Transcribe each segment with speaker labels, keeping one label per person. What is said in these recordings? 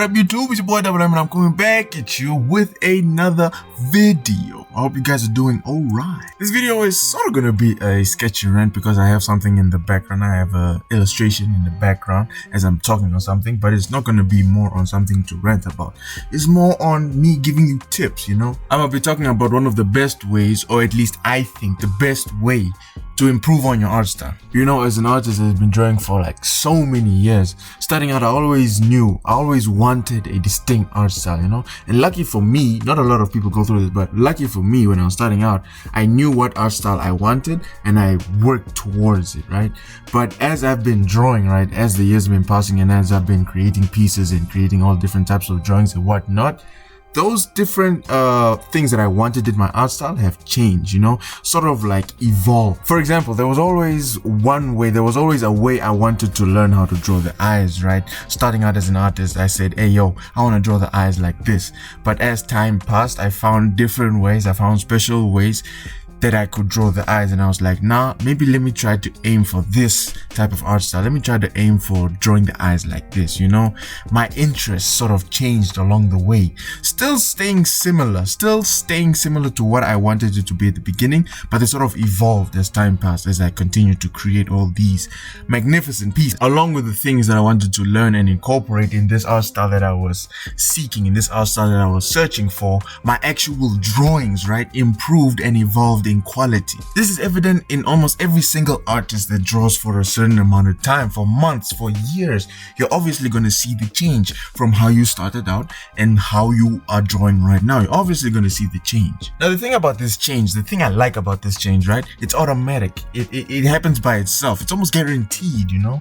Speaker 1: up YouTube? It's your boy Double M and I'm coming back at you with another video. I hope you guys are doing alright. This video is sort of gonna be a sketchy rant because I have something in the background. I have an illustration in the background as I'm talking on something, but it's not gonna be more on something to rant about. It's more on me giving you tips, you know. I'm gonna be talking about one of the best ways, or at least I think the best way to improve on your art style. You know, as an artist that has been drawing for like so many years, starting out I always wanted a distinct art style, you know. And lucky for me, not a lot of people go through this, but lucky for me, when I was starting out, I knew what art style I wanted and I worked towards it, right? But as I've been drawing, right, as the years have been passing and as I've been creating pieces and creating all different types of drawings and whatnot, those different things that I wanted in my art style have changed, you know, sort of like evolved. For example, there was always a way I wanted to learn how to draw the eyes, right? Starting out as an artist, I said, hey, yo, I want to draw the eyes like this. But as time passed, I found different ways. I found special ways that I could draw the eyes, and I was like, nah, maybe let me try to aim for this type of art style. Let me try to aim for drawing the eyes like this, you know. My interests sort of changed along the way, still staying similar to what I wanted it to be at the beginning, but they sort of evolved as time passed, as I continued to create all these magnificent pieces, along with the things that I wanted to learn and incorporate in this art style that I was seeking, in this art style that I was searching for. My actual drawings, right, improved and evolved in quality. This is evident in almost every single artist that draws for a certain amount of time, for months, for years. You're obviously going to see the change from how you started out and how you are drawing right now. You're obviously going to see the change. Now, the thing about this change, the thing I like about this change, right, it's automatic. It happens by itself. It's almost guaranteed, you know,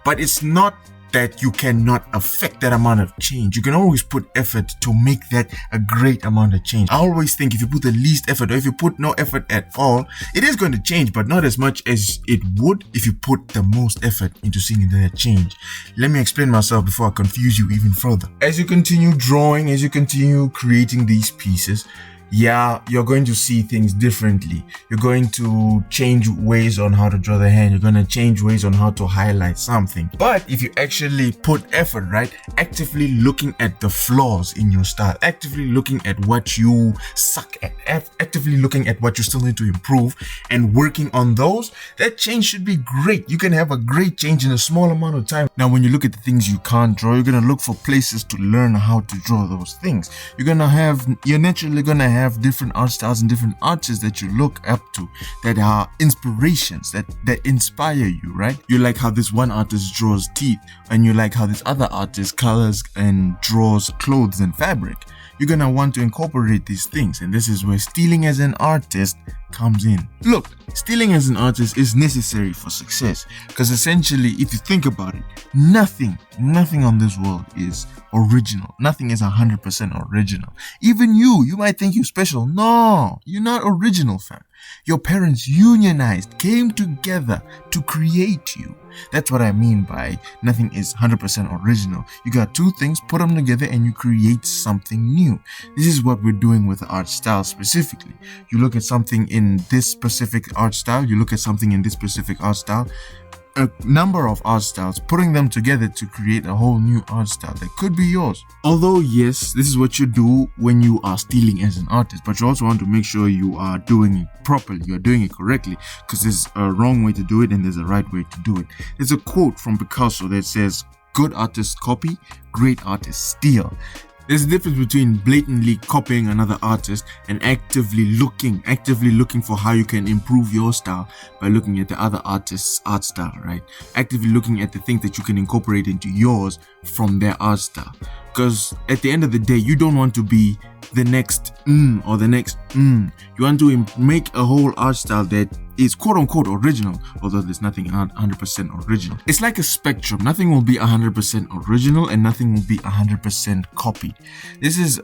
Speaker 1: but it's not that you cannot affect that amount of change. You can always put effort to make that a great amount of change. I always think if you put the least effort, or if you put no effort at all, it is going to change, but not as much as it would if you put the most effort into seeing that change. Let me explain myself before I confuse you even further. As you continue drawing, as you continue creating these pieces, yeah, you're going to see things differently. You're going to change ways on how to draw the hand. You're going to change ways on how to highlight something. But if you actually put effort, right, actively looking at the flaws in your style, actively looking at what you suck at, actively looking at what you still need to improve and working on those, that change should be great. You can have a great change in a small amount of time. Now, when you look at the things you can't draw, you're going to look for places to learn how to draw those things. You're naturally going to have different art styles and different artists that you look up to, that are inspirations, that inspire you, right? You like how this one artist draws teeth, and you like how this other artist colors and draws clothes and fabric. You're gonna want to incorporate these things, and this is where stealing as an artist comes in. Look, stealing as an artist is necessary for success, because essentially, if you think about it, nothing on this world is original. Nothing is 100% original. Even you might think you're special. No, you're not original, fam. Your parents unionized, came together to create you. That's what I mean by nothing is 100% original. You got two things, put them together, and you create something new. This is what we're doing with art style specifically. You look at something in this specific art style, you look at something in this specific art style, a number of art styles, putting them together to create a whole new art style that could be yours. Although, yes, this is what you do when you are stealing as an artist, but you also want to make sure you are doing it properly, you're doing it correctly, because there's a wrong way to do it and there's a right way to do it. There's a quote from Picasso that says, "Good artists copy, great artists steal." There's a difference between blatantly copying another artist and actively looking for how you can improve your style by looking at the other artist's art style, right? Actively looking at the things that you can incorporate into yours from their art style. Because at the end of the day, you don't want to be the next or the next You want to make a whole art style that is quote unquote original, although there's nothing 100% original. It's like a spectrum. Nothing will be 100% original and nothing will be 100% copied. This is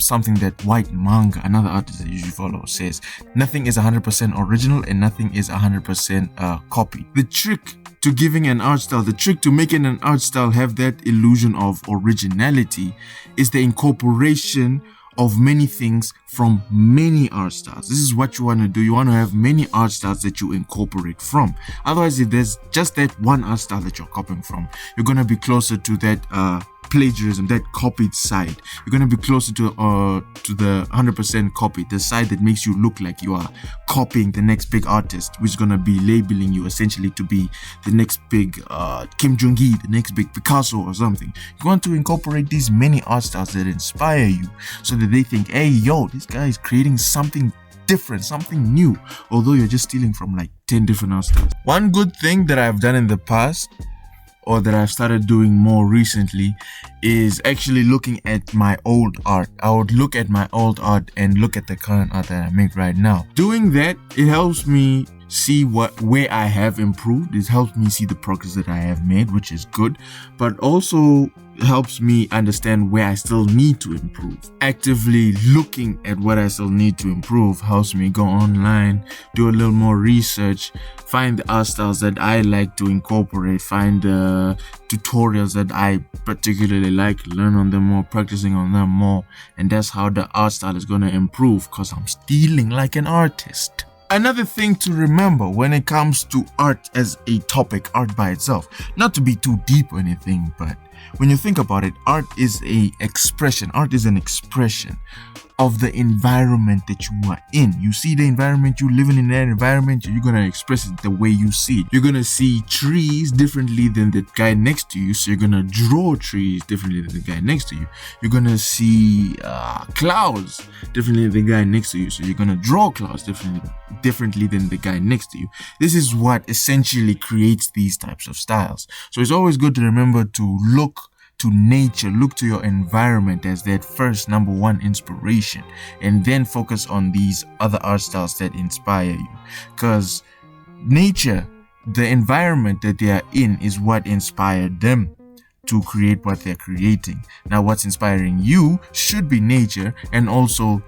Speaker 1: something that White Manga, another artist that I usually follow, says. Nothing is 100% original and nothing is 100% copied. The trick to giving an art style, the trick to making an art style have that illusion of originality is the incorporation of many things from many art styles. This is what you want to do. You want to have many art styles that you incorporate from. Otherwise, if there's just that one art style that you're copying from, you're going to be closer to that plagiarism, that copied side. You're going to be closer to the 100% copy, the side that makes you look like you are copying the next big artist, which is going to be labeling you essentially to be the next big Kim Jong-gi, the next big Picasso or something. You want to incorporate these many art styles that inspire you so that they think, hey, yo, this guy is creating something different, something new, although you're just stealing from like 10 different art styles. One good thing that I've done in the past, or that I've started doing more recently, is actually looking at my old art. I would look at my old art and look at the current art that I make right now. Doing that, it helps me see where I have improved. It helps me see the progress that I have made, which is good, but also helps me understand where I still need to improve. Actively looking at what I still need to improve helps me go online, do a little more research, find the art styles that I like to incorporate, find the tutorials that I particularly like, learn on them more, practicing on them more, and that's how the art style is going to improve, because I'm stealing like an artist. Another thing to remember when it comes to art as a topic, art by itself, not to be too deep or anything, but when you think about it, art is an expression of the environment that you are in. You see the environment, you living in that environment, you're gonna express it the way you see it. You're gonna see trees differently than the guy next to you, so you're gonna draw trees differently than the guy next to you. You're gonna see clouds differently than the guy next to you, so you're gonna draw clouds differently than the guy next to you. This is what essentially creates these types of styles. So it's always good to remember to look to nature, look to your environment as that first number one inspiration, and then focus on these other art styles that inspire you, because nature, the environment that they are in, is what inspired them to create what they're creating. Now what's inspiring you should be nature, and also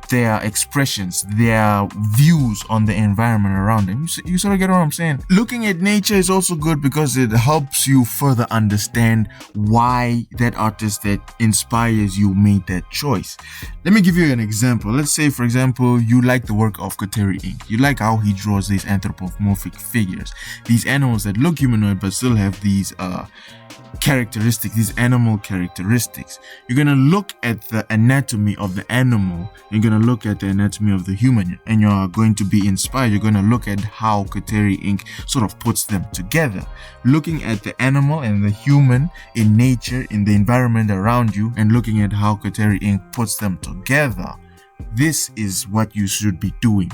Speaker 1: their expressions, their views on the environment around them. You sort of get what I'm saying? Looking at nature is also good because it helps you further understand why that artist that inspires you made that choice. Let me give you an example. Let's say, for example, you like the work of Kateri Inc. You like how he draws these anthropomorphic figures, these animals that look humanoid but still have these characteristics, these animal characteristics. You're gonna look at the anatomy of the animal, you're gonna look at the anatomy of the human, and you're going to be inspired. You're gonna look at how Kateri Inc. sort of puts them together, looking at the animal and the human in nature, in the environment around you, and looking at how Kateri Inc. puts them together. This is what you should be doing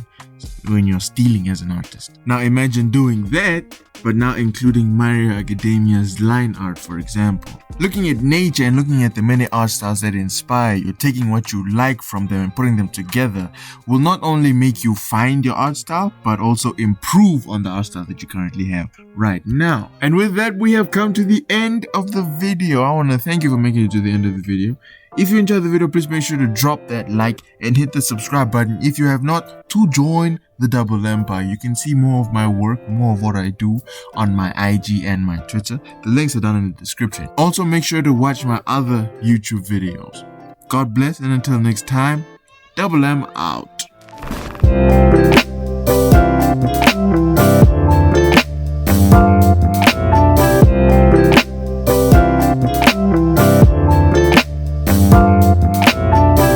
Speaker 1: when you're stealing as an artist. Now imagine doing that, but now including Mario Academia's line art, for example. Looking at nature and looking at the many art styles that inspire you, taking what you like from them and putting them together, will not only make you find your art style, but also improve on the art style that you currently have right now. And with that, we have come to the end of the video. I want to thank you for making it to the end of the video. If you enjoyed the video, please make sure to drop that like and hit the subscribe button if you have not, to join the Double Empire. You can see more of my work, more of what I do on my IG and my Twitter. The links are down in the description. Also, make sure to watch my other YouTube videos. God bless, and until next time, Double M out.